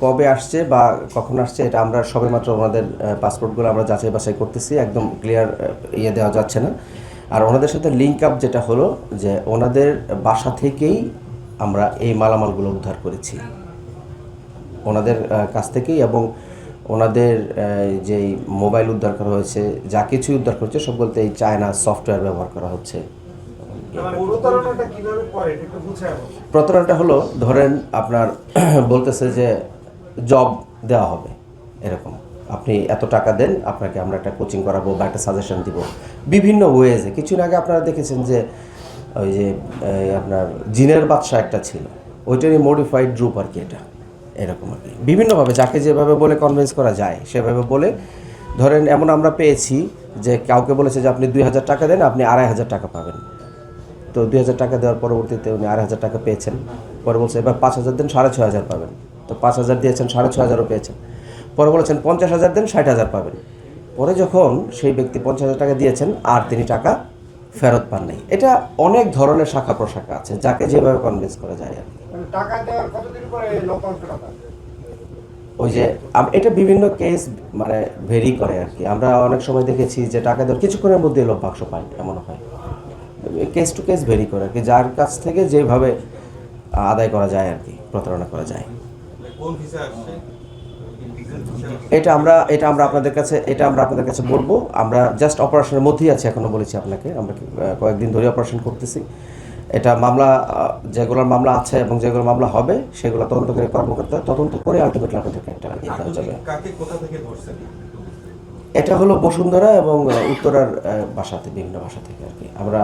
কবে আসছে বা কখন আসছে এটা আমরা সবেমাত্র ওনাদের পাসপোর্টগুলো আমরা যাচাই বাছাই করতেছি, একদম ক্লিয়ার দেওয়া যাচ্ছে না। আর ওনাদের সাথে লিঙ্ক আপ যেটা হলো যে ওনাদের বাসা থেকেই আমরা এই মালামালগুলো উদ্ধার করেছি ওনাদের কাছ থেকেই, এবং ওনাদের যেই মোবাইল উদ্ধার করা হয়েছে, যা কিছুই উদ্ধার করছে সব বলতে এই চায়না সফটওয়্যার ব্যবহার করা হচ্ছে। প্রতারণাটা হলো, ধরেন আপনার বলতেছে যে জব দেওয়া হবে, এরকম আপনি এত টাকা দেন, আপনাকে আমরা একটা কোচিং করাবো বা একটা সাজেশন দিব বিভিন্ন ওয়েজে। কিছুদিন আগে আপনারা দেখেছেন যে ওই যে আপনার জিনের বাদশা একটা ছিল, ওইটারই মডিফাইড রূপ আর কি এটা, এরকম আর কি বিভিন্নভাবে যাকে যেভাবে বলে কনভিন্স করা যায় সেভাবে বলে। ধরেন এমন আমরা পেয়েছি যে কাউকে বলেছে যে আপনি 2,000 টাকা দেন, আপনি 2,500 টাকা পাবেন। তো 2,000 টাকা দেওয়ার পরবর্তীতে উনি 2,500 টাকা পেয়েছেন। পরে বলছে এবার 5,000 দেন, 6,500 পাবেন। তো 5,000 দিয়েছেন, 6,500 পেয়েছেন। পরে বলেছেন 50,000 দেন, 60,000 পাবেন। পরে যখন সেই ব্যক্তি 50,000 টাকা দিয়েছেন আর তিনি টাকা ফেরত পান নাই। এটা অনেক ধরনের শাখা প্রশাখা আছে, যাকে যেভাবে কনভিন্স করা যায় আর কি। ওই যে এটা বিভিন্ন কেস মানে ভেরি করে আর কি। আমরা অনেক সময় দেখেছি যে টাকা দেওয়ার কিছুক্ষণের মধ্যে লোক বাক্স পায়, এমন হয়। কেস টু কেস ভেরি করে আর কি, যার কাছ থেকে যেভাবে আদায় করা যায় আর কি, প্রতারণা করা যায়। এটা আমরা আপনাদের কাছে বলবো। আমরা জাস্ট অপারেশনের মধ্যেই আছি, এখনো বলেছি আপনাকে। আমরা কয়েকদিন ধরে অপারেশন করতেছি। এটা মামলা, যেগুলোর মামলা আছে এবং যেগুলো মামলা হবে সেগুলো তদন্তকারী কর্মকর্তা তদন্ত করে আলটিমেটলি আপনাদেরকে একটা দেওয়া যাবে। এটা হলো বসুন্ধরা এবং উত্তরার বাসাতে, বিভিন্ন বাসা থেকে আর কি। আমরা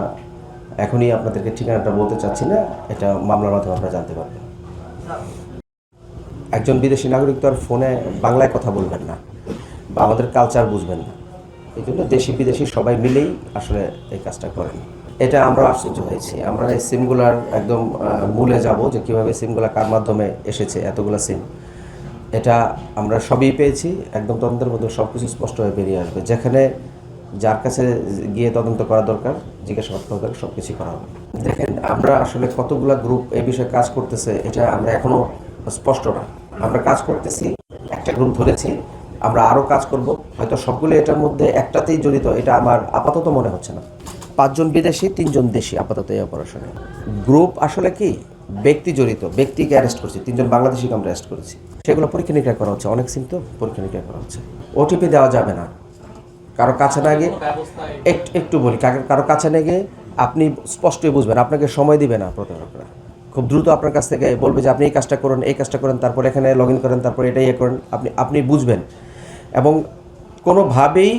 এখনই আপনাদেরকে ঠিকানাটা বলতে চাচ্ছি না, এটা মামলার মাধ্যমে আপনারা জানতে পারবেন। একজন বিদেশি নাগরিক তো আর ফোনে বাংলায় কথা বলবেন না বা আমাদের কালচার বুঝবেন না, এই জন্য দেশি বিদেশি সবাই মিলেই আসলে এই কাজটা করেন। এটা আমরা আশ্চর্য হয়েছি। আমরা এই সিমগুলার একদম মূলে যাব যে কীভাবে সিমগুলা কার মাধ্যমে এসেছে, এতগুলো সিম। এটা আমরা সবই পেয়েছি, একদম তদন্তের মধ্যে সব কিছু স্পষ্টভাবে বেরিয়ে আসবে। যেখানে যার কাছে গিয়ে তদন্ত করা দরকার, জিজ্ঞাসাবাদ করা দরকার, সব কিছুই করা হবে। দেখেন, আমরা আসলে কতগুলো গ্রুপ এই বিষয়ে কাজ করতেছে এটা আমরা এখনও স্পষ্ট না। আমরা কাজ করতেছি, একটা গ্রুপ ধরেছি, আমরা আরও কাজ করব। হয়তো সবগুলো এটার মধ্যে একটাতেই জড়িত, এটা আমার আপাতত মনে হচ্ছে না। 5 জন বিদেশি, 3 জন দেশি আপাতত এই অপারেশনে। গ্রুপ আসলে কি ব্যক্তি জড়িত, ব্যক্তিকে অ্যারেস্ট করছি, 3 জন বাংলাদেশিকে আমরা অ্যারেস্ট করেছি। সেগুলো পরীক্ষা নিরীক্ষা করা হচ্ছে, অনেক সিম তো পরীক্ষা নিরীক্ষা করা হচ্ছে। ওটিপি দেওয়া যাবে না কারো কাছে না গিয়ে। একটু বলি, কারো কাছে না গিয়ে আপনি স্পষ্টই বুঝবেন, আপনাকে সময় দিবে না প্রতারকরা। খুব দ্রুত আপনার কাছ থেকে বলবে যে আপনি এই কাজটা করুন, এই কাজটা করেন, তারপর এখানে লগ ইন করেন, তারপর এটাই করেন। আপনি বুঝবেন। এবং কোনোভাবেই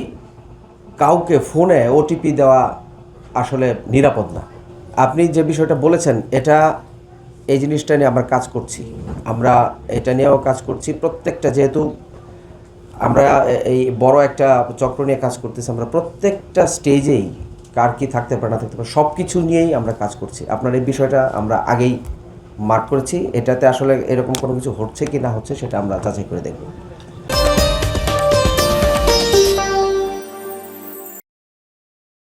কাউকে ফোনে ওটিপি দেওয়া আসলে নিরাপদ না। আপনি যে বিষয়টা বলেছেন, এটা এই জিনিসটা নিয়ে আমরা কাজ করছি, আমরা এটা নিয়েও কাজ করছি। প্রত্যেকটা, যেহেতু আমরা এই বড় একটা চক্র নিয়ে কাজ করতেছি, আমরা প্রত্যেকটা স্টেজেই কার কী থাকতে পারে না থাকতে পারে সব কিছু নিয়েই আমরা কাজ করছি। আপনার এই বিষয়টা আমরা আগেই মার্ক করেছি, এটাতে আসলে এরকম কোনো কিছু হচ্ছে কি না হচ্ছে সেটা আমরা যাচাই করে দেখব।